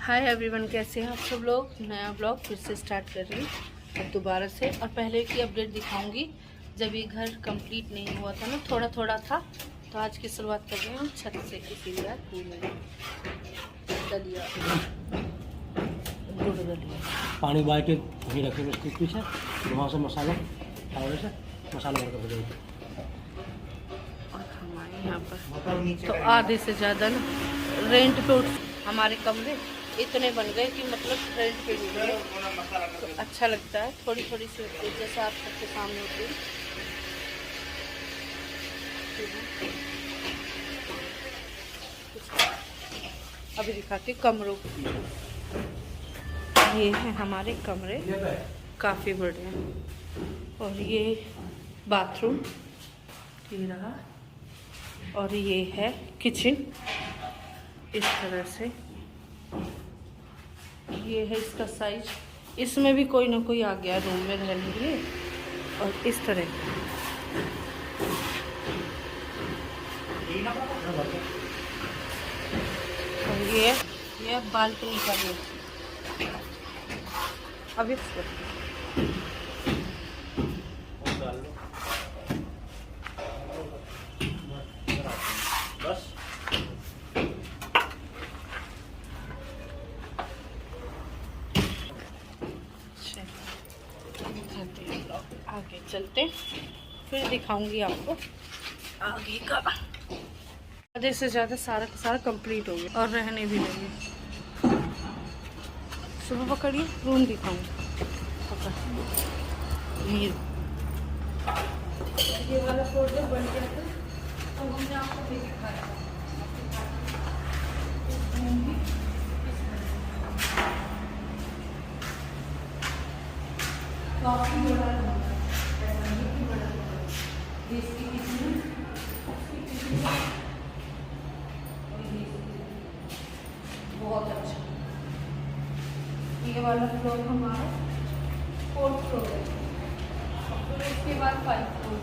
Hi everyone, कैसे हैं आप सब लोग। नया ब्लॉग फिर से स्टार्ट कर रही हूँ और दोबारा से। और पहले की अपडेट दिखाऊंगी जब ये घर कंप्लीट नहीं हुआ था ना, थोड़ा थोड़ा था। तो आज की शुरुआत कर रहे हैं छत से, इसीलिए दलिया गुड़ दलिया पानी उबाल के वहीं रखे उसके पीछे, वहाँ से मसाला फावड़े से मसाला भर कर देते। और हमारे यहाँ पर तो आधे से ज़्यादा ना रेंट पे हमारे कमरे इतने बन गए कि मतलब रेंट पे भी गए, तो अच्छा लगता है। थोड़ी थोड़ी सी जैसे आप सबके सामने होती है। अभी दिखाती हूँ कमरों। ये है हमारे कमरे, काफ़ी बड़े हैं। और ये बाथरूम ये रहा, और ये है किचन इस तरह से। ये है इसका साइज। इसमें भी कोई ना कोई आ गया रूम में रहने के लिए। और इस तरह और ये बालकनी का भी। अब बस आगे चलते, फिर दिखाऊंगी आपको आगे का। आधे से ज़्यादा सारा का सारा कंप्लीट हो गया और रहने भी लगे। सुबह पकड़िए, रूम दिखाऊंगी। ये वाला फ्लोर जब बन गया था तो हमने आपको भी दिखाया। काफी बड़ा बहुत अच्छा। ये वाला फ्लोर हमारा 4th फ्लोर है, और इसके बाद 5th फ्लोर।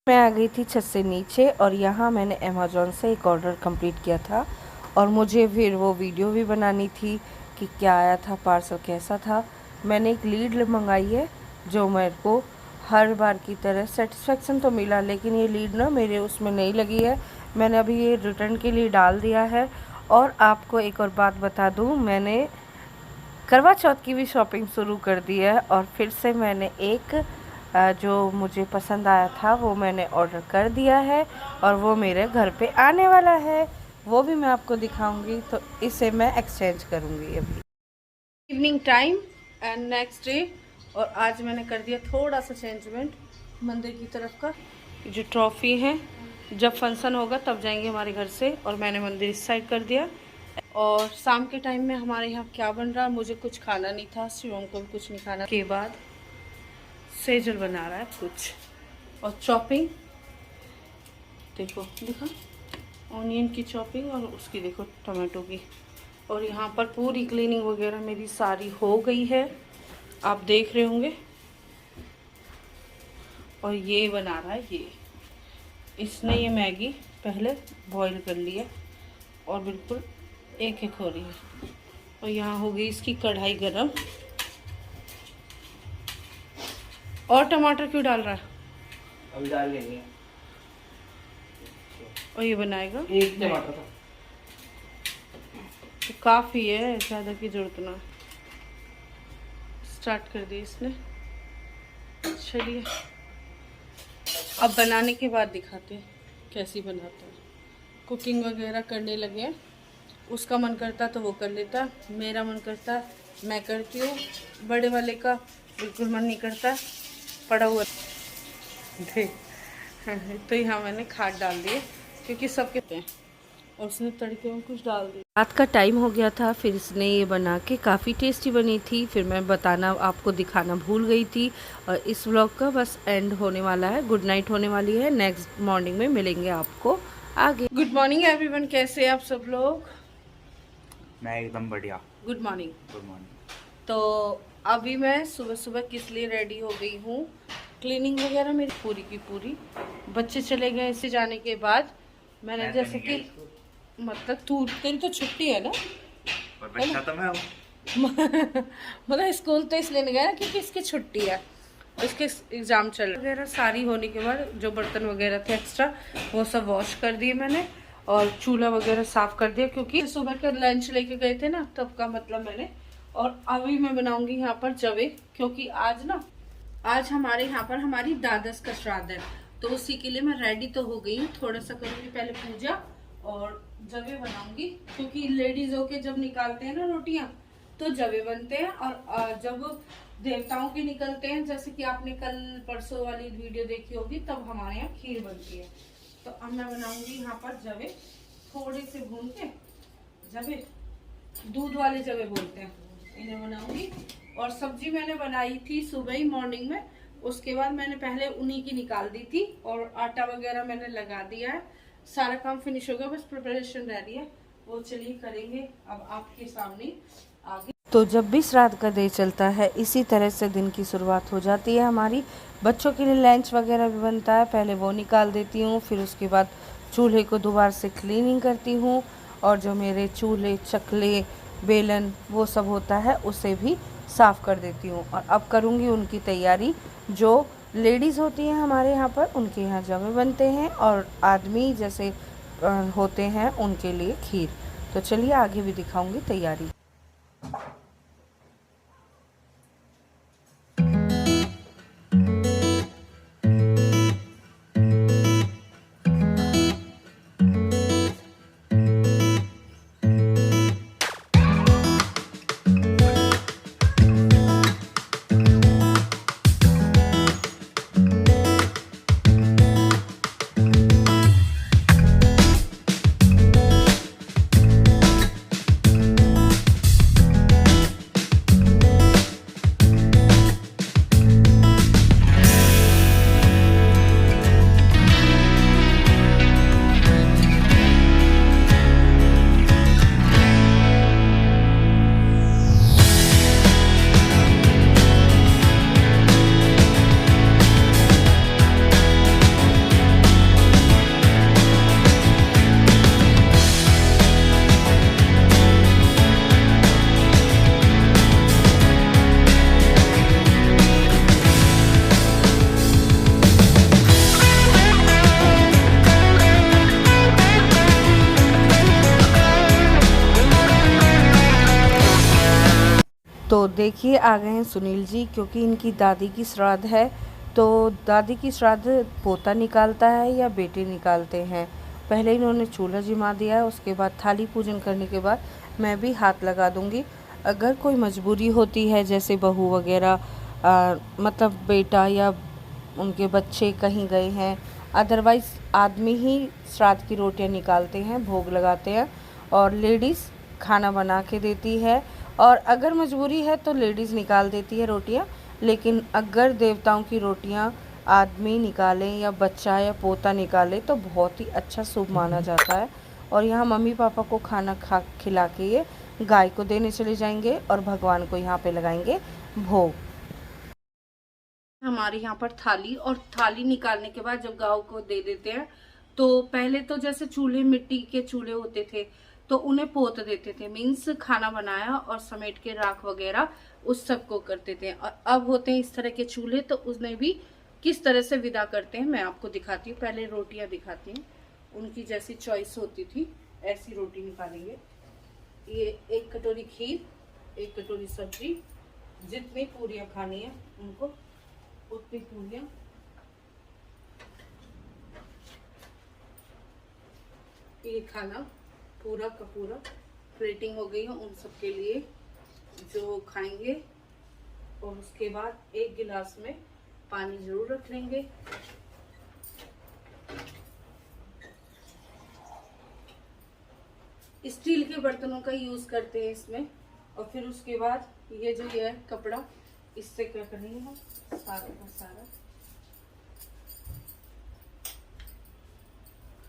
मैं आ गई थी छत से नीचे, और यहाँ मैंने अमेज़ॉन से एक ऑर्डर कंप्लीट किया था, और मुझे फिर वो वीडियो भी बनानी थी कि क्या आया था, पार्सल कैसा था। मैंने एक लीड मंगाई है जो मेरे को हर बार की तरह सेटिस्फेक्शन तो मिला, लेकिन ये लीड ना मेरे उसमें नहीं लगी है। मैंने अभी ये रिटर्न के लिए डाल दिया है। और आपको एक और बात बता दूँ, मैंने करवा चौथ की भी शॉपिंग शुरू कर दी है, और फिर से मैंने एक जो मुझे पसंद आया था वो मैंने ऑर्डर कर दिया है, और वो मेरे घर पे आने वाला है। वो भी मैं आपको दिखाऊंगी। तो इसे मैं एक्सचेंज करूंगी अभी। Evening time and next day, और आज मैंने कर दिया थोड़ा सा चेंजमेंट मंदिर की तरफ का। जो ट्रॉफी है, जब फंक्शन होगा तब जाएंगे हमारे घर से, और मैंने मंदिर इस साइड कर दिया। और शाम के टाइम में हमारे यहाँ क्या बन रहा है, मुझे कुछ खाना नहीं था, शिवम को भी कुछ नहीं खाना। के बाद सेजल बना रहा है कुछ, और चॉपिंग देखो, दिखा ऑनियन की चॉपिंग, और उसकी देखो टमाटो की। और यहाँ पर पूरी क्लीनिंग वगैरह मेरी सारी हो गई है, आप देख रहे होंगे। और ये बना रहा है, ये इसने ये मैगी पहले बॉईल कर लिया, और बिल्कुल एक एक हो रही है। और यहाँ हो गई इसकी कढ़ाई गरम। और टमाटर क्यों डाल रहा है? अभी डाल लेंगे। और ये बनाएगा एक टमाटर था तो काफ़ी है, ज़्यादा की जरूरत ना। स्टार्ट कर दी इसने। चलिए अब बनाने के बाद दिखाते हैं कैसी बनाता है। कुकिंग वगैरह करने लगे, उसका मन करता तो वो कर लेता, मेरा मन करता मैं करती हूँ। बड़े वाले का बिल्कुल मन नहीं करता, पड़ा हुआ तो यहाँ मैंने खाद डाल दिए क्योंकि सब कहते हैं, और उसने तड़के में कुछ डाल दिया। रात का टाइम हो गया था, फिर इसने ये बना के काफ़ी टेस्टी बनी थी। फिर मैं बताना आपको दिखाना भूल गई थी। और इस व्लॉग का बस एंड होने वाला है, गुड नाइट होने वाली है। नेक्स्ट मॉर्निंग में मिलेंगे आपको आगे। गुड मॉर्निंग एवरीवन, कैसे हैं आप सब लोग? मैं एकदम बढ़िया। Good morning. Good morning. तो अभी मैं सुबह सुबह किस लिए रेडी हो गई हूँ, क्लीनिंग वगैरह मेरी पूरी की पूरी। बच्चे चले गए, इससे जाने के बाद मैंने जैसे कि मतलब तू तेरी तो छुट्टी है ना। और बच्चा तो मैं हूँ। मतलब स्कूल तो इसलिए नहीं गया क्योंकि इसकी छुट्टी है, इसके एग्जाम चल रहे वगैरह सारी होने के बाद जो बर्तन वगैरह थे एक्स्ट्रा वो सब वॉश कर दिए मैंने और चूल्हा वगैरह साफ कर दिया क्योंकि सुबह का लंच लेके गए थे ना तब का मतलब मैंने। और अभी मैं बनाऊंगी यहाँ पर जवे, क्योंकि आज हमारे यहाँ पर हमारी दादस का श्राद्ध है, तो उसी के लिए मैं रेडी तो हो गई हूँ। थोड़ा सा करूँगी पहले पूजा और जवे बनाऊंगी, क्योंकि लेडीज होके जब निकालते हैं ना रोटियां तो जवे बनते हैं, और जब देवताओं के निकलते हैं जैसे कि आपने कल परसों वाली वीडियो देखी होगी तब हमारे यहाँ खीर बनती है। तो अब मैं बनाऊंगी यहाँ पर जवे, थोड़े से भून के जवे, दूध वाले जवे बोलते हैं इन्हें बनाऊंगी। और सब्जी मैंने बनाई थी सुबह ही मॉर्निंग में, उसके बाद मैंने पहले उन्हीं की निकाल दी थी और आटा वगैरह मैंने लगा दिया है। सारा काम फिनिश हो गया, बस प्रिपरेशन रह रही है, वो चलिए करेंगे अब आपके सामने आगे। तो जब भी श्राद्ध का डे चलता है इसी तरह से दिन की शुरुआत हो जाती है हमारी। बच्चों के लिए लंच वगैरह भी बनता है, पहले वो निकाल देती हूँ, फिर उसके बाद चूल्हे को दोबारा से क्लीनिंग करती हूँ और जो मेरे चूल्हे चकले बेलन वो सब होता है उसे भी साफ़ कर देती हूँ। और अब करूँगी उनकी तैयारी। जो लेडीज़ होती हैं हमारे यहाँ पर उनके यहाँ जवे बनते हैं और आदमी जैसे होते हैं उनके लिए खीर। तो चलिए आगे भी दिखाऊंगी तैयारी। तो देखिए आ गए हैं सुनील जी, क्योंकि इनकी दादी की श्राद्ध है। तो दादी की श्राद्ध पोता निकालता है या बेटे निकालते हैं। पहले इन्होंने चूल्हा जिमा दिया है, उसके बाद थाली पूजन करने के बाद मैं भी हाथ लगा दूंगी। अगर कोई मजबूरी होती है जैसे बहू वगैरह मतलब बेटा या उनके बच्चे कहीं गए हैं, अदरवाइज़ आदमी ही श्राद्ध की रोटियां निकालते हैं, भोग लगाते हैं और लेडीज़ खाना बना के देती है। और अगर मजबूरी है तो लेडीज़ निकाल देती है रोटियां, लेकिन अगर देवताओं की रोटियां आदमी निकालें या बच्चा या पोता निकाले तो बहुत ही अच्छा शुभ माना जाता है। और यहाँ मम्मी पापा को खाना खिला के ये गाय को देने चले जाएंगे और भगवान को यहाँ पे लगाएंगे भोग। हमारे यहाँ पर थाली, और थाली निकालने के बाद जब गाँव को दे देते हैं तो पहले तो जैसे चूल्हे मिट्टी के चूल्हे होते थे तो उन्हें पोत देते थे, मीन्स खाना बनाया और समेट के राख वगैरह उस सब को करते थे। और अब होते हैं इस तरह के चूल्हे, तो उसमें भी किस तरह से विदा करते हैं मैं आपको दिखाती हूँ। पहले रोटियां दिखाती हूँ, उनकी जैसी चॉइस होती थी ऐसी रोटी निकालेंगे। ये 1 कटोरी खीर, 1 कटोरी सब्जी, जितनी पूरियां खानी है उनको उतनी पूरियां। ये खाना पूरा का पूरा प्लेटिंग हो गई है उन सब के लिए जो खाएंगे। और उसके बाद 1 गिलास में पानी जरूर रख लेंगे। स्टील के बर्तनों का यूज करते हैं इसमें। और फिर उसके बाद ये जो है कपड़ा, इससे क्या करेंगे हम सारा का सारा,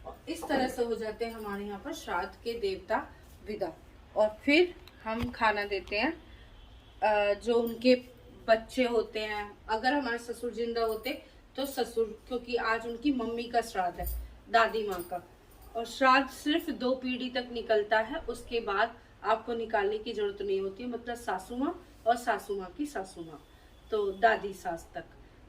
और इस तरह से हो जाते हैं हमारे यहाँ पर श्राद्ध के देवता विदा। और फिर हम खाना देते हैं जो उनके बच्चे होते हैं। अगर हमारे ससुर जिंदा होते तो ससुर, क्योंकि आज उनकी मम्मी का श्राद्ध है, दादी माँ का, और श्राद्ध सिर्फ 2 पीढ़ी तक निकलता है, उसके बाद आपको निकालने की जरूरत नहीं होती है, मतलब सासू माँ और सासू माँ की सासू माँ, तो दादी सास तक।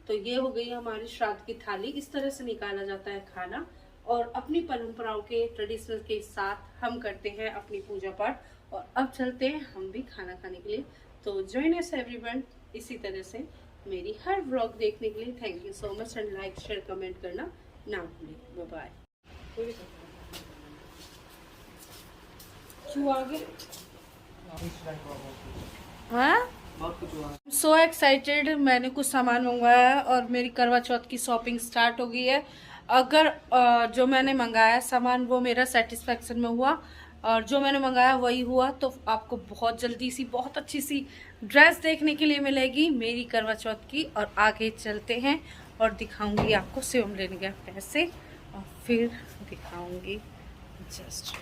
तो ये हो गई हमारी श्राद्ध की थाली। इस तरह से निकाला जाता है खाना, और अपनी परंपराओं के ट्रेडिशनल के साथ हम करते हैं अपनी पूजा पाठ। और अब चलते हैं हम भी खाना खाने के लिए। तो जॉइन अस एवरीवन इसी तरह से मेरी हर व्लॉग देखने के लिए। Thank you so much, and like share comment करना ना भूलें। Bye bye. सो एक्साइटेड, मैंने कुछ सामान मंगवाया है और मेरी करवा चौथ की शॉपिंग स्टार्ट हो गई है। अगर जो मैंने मंगाया सामान वो मेरा सेटिस्फेक्शन में हुआ और जो मैंने मंगाया वही हुआ, तो आपको बहुत जल्दी सी बहुत अच्छी सी ड्रेस देखने के लिए मिलेगी मेरी करवा चौथ की। और आगे चलते हैं और दिखाऊंगी आपको शिवम लेने गया पैसे, और फिर दिखाऊंगी जस्ट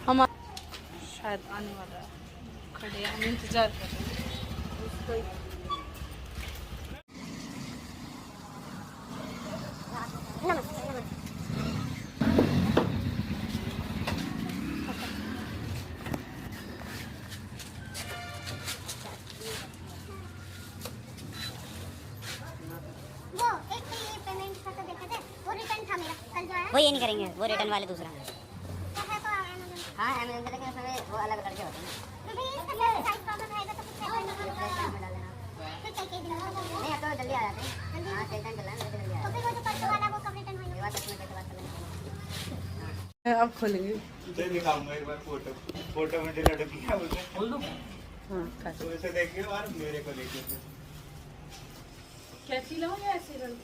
हम शायद आने वाला है, खड़े हैं, हम इंतजार कर रहे हैं उसको। वो ये नहीं करेंगे, वो रिटर्न वाले दूसरा है। हाँ अमेज़न पे, लेकिन उसमें वो अलग करके होते हैं। नहीं अब तो जल्दी आ जाते हैं। हाँ सेल टाइम चल रहा है, मेरे जल्दी आ जाते हैं। अब खोलेंगे। दिखाऊंगा एक बार फोटो में डिलीट किया बोलते खोल दो। हाँ, तो इसे देखिए और मेरे को देखिए। कैसी लो या ऐसे लो?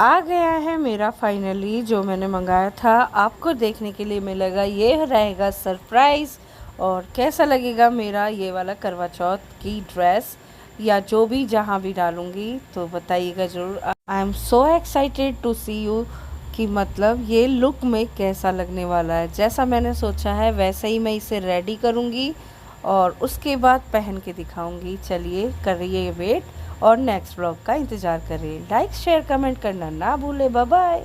आ गया है मेरा फाइनली जो मैंने मंगाया था। आपको देखने के लिए मिलेगा, ये रहेगा सरप्राइज़। और कैसा लगेगा मेरा ये वाला करवा चौथ की ड्रेस, या जो भी जहाँ भी डालूँगी, तो बताइएगा ज़रूर। I am so excited to see you कि मतलब ये लुक में कैसा लगने वाला है। जैसा मैंने सोचा है वैसे ही मैं इसे रेडी करूँगी और उसके बाद पहन के दिखाऊँगी। चलिए करिए वेट और नेक्स्ट व्लॉग का इंतज़ार करें। लाइक शेयर कमेंट करना ना भूले। Bye bye.